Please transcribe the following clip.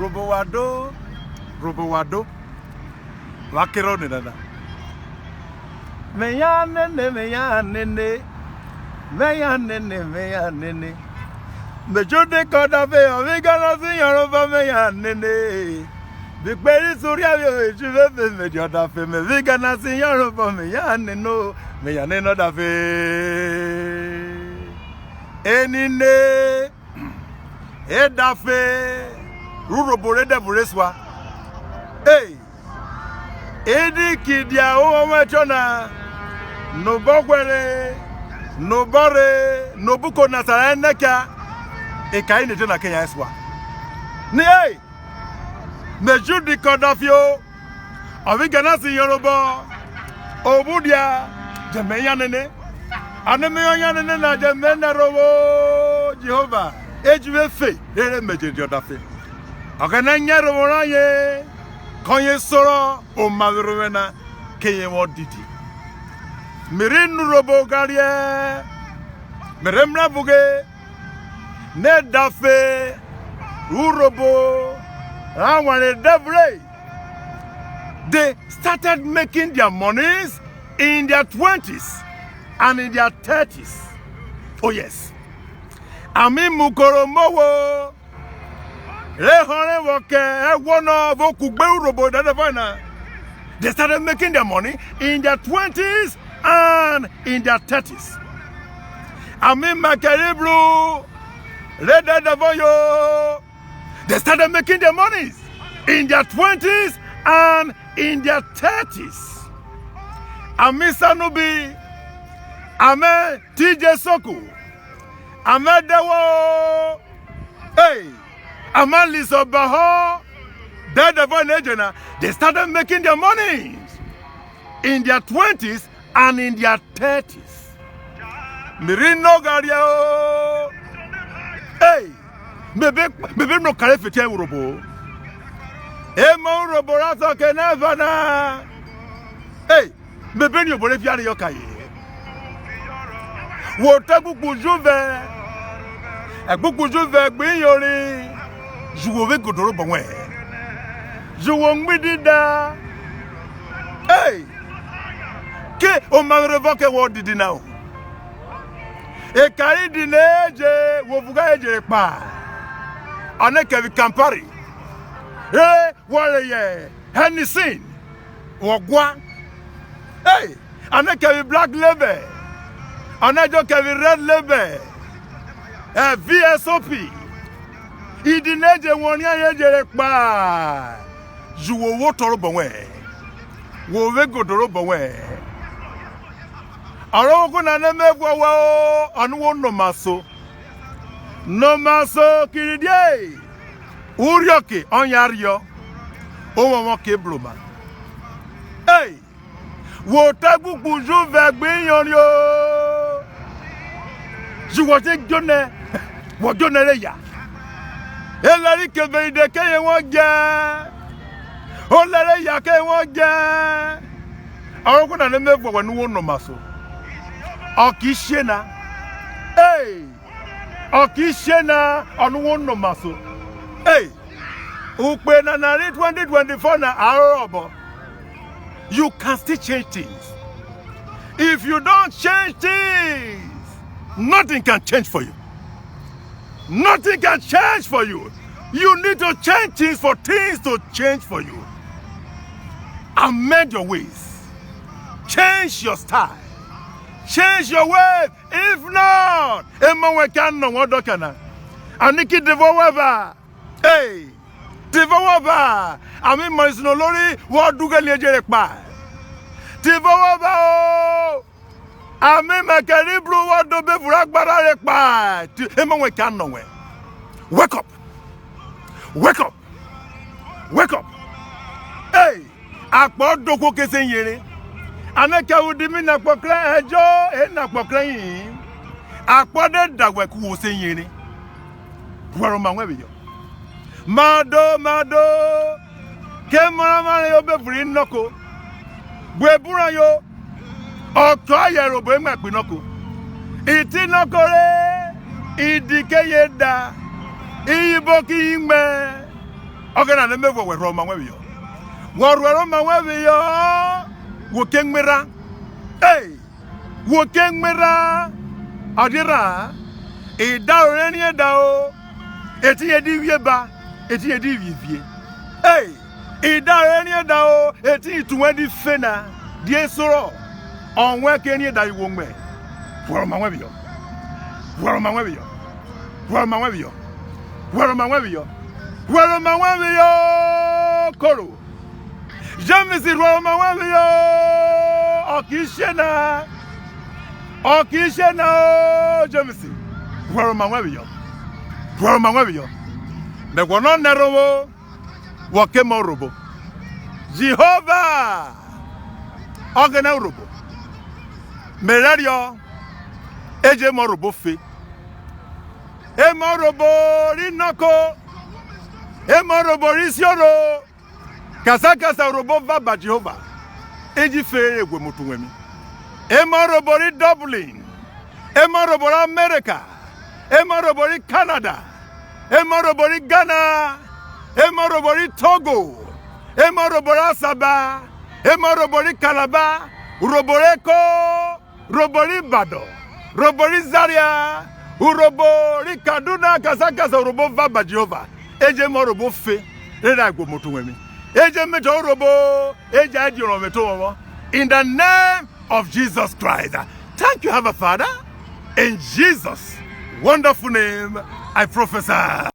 Urhobo Wado. Wakero ni dada. Meya nene. Mejude kodafe ovigana si Yoruba meya nene. Bikperi suri avyo ejuve fe mejo dafe me vigana si Yoruba meya neno dafe. Enine edafe Urhobo redevureswa. Hey, edi kidia o mechona no bogwere no bore no buko nasara neka e kai ne na Kenya eswa. Ni hey, mejudi kodafio ovigana si Yoruba obudia jemeya nene anemeya nene na jemena robo Jehovah ejuwe fe ere mejudi odafe akana nyaro moraye konye soro o mavrowena keye wodidi mirin Urhobo garie meremra buge ne dafe Urhobo aware devre. They started making their monies in their 20s and in their 30s. Oh yes. Ami mukoromowo rehore woke ewono vokugbe Urhobo dadafana. They started making their money in their 20s and in their 30s. Ami makeriblu redadavoyo. They started making their monies in their 20s and in their 30s. Ami Sanubi, Ame TJ Soku, Ame Dewo, hey, Ame Liso Baho, they started making their monies in their 20s and in their 30s. Mirino Gario, hey, maybe no carry for Urhobo. Emo Urhobo raso kenavana. Hey, maybe you believe you are yokai. Wotabu kujuve. Egbu kujuve gbe yori. Juwe godoro bonwe. Juwo ngmidida. Hey, ke o marevoke wo didi now. E kari dineje wo buga eje pa. Anekevi Kampari. Hey, warrior, Hennessy, Wagwa. Hey, Anekevi Black Label. Anekevi Red Label. VSOP. Idineje wonya yeje pa. Juwo wo toro bonwe. Wo we godoro bonwe. Aro ko na nemegwo wo anu no maso. No maso kiridie. Urioke onyario. O mo ke bloma. Hey! Wo tagu kuju vegbe yonyo. Juwote jone. Wo jone le ya. Elari ke beide ke ye won je. O lere ya ke won je. Aro ko na nemegwo wonu wo no maso. O ki shena. Hey! Okishena onu no maso. Hey, ukpe na 2024 na Urhobo. You can still change things. If you don't change things, nothing can change for you. Nothing can change for you. You need to change things for things to change for you. Amend your ways. Change your style. Change your way. If not, Emmanuel can no what dokana. Aniki devower. Hey, devower. Ami moisno lori what duga leje pa. Devower. Ami makari blue what do be furagbara pa. Emmanuel can no way. Wake up. Wake up. Wake up. Hey, akpo doko kese yere. Anaka udimi na pokra ejo na pokra yin akpode dagwe ku wo se yin ni waro ma nwe yo mado ke mara yo be furi noko gbe bura yo oto ayero bo ma pe noko iti noko re idike yeda iyibo ki ngbe ogana ne mevo we Roma we yo wo Roma we yo wo kengmera wo kengmera adira e da ore ni da o eti ye di wie ba eti ye di wie e da ore ni da o eti tuwa di fena die soro onwe ke ni da iwo nwe Roma we yo Roma we yo Roma we yo Roma we yo Roma we yo koro jamais si Roma we yo okishena jamais si Roma we yo me wono nerowo wo ke mo robo Jehovah ogena robo merario eje mo robo fe e mo robo rinoko e mo robo risioro kasa robo va Jehovah eji fe egwe mutunwemi e mo robo ri Dublin e mo robo America e mo robo ri Canada e mo robo ri Ghana e mo robo ri Togo e mo robo ri Asaba e mo robo ri Calabar robo ri Bado robo ri Zaria robo ri Kaduna kasa robo va Jehovah eje mo robo fe reda egwe mutunwemi eje meto robo eje adiro meto wo in the name of Jesus Christ. Thank you, Heavenly Father. In Jesus' wonderful name, I prophesy.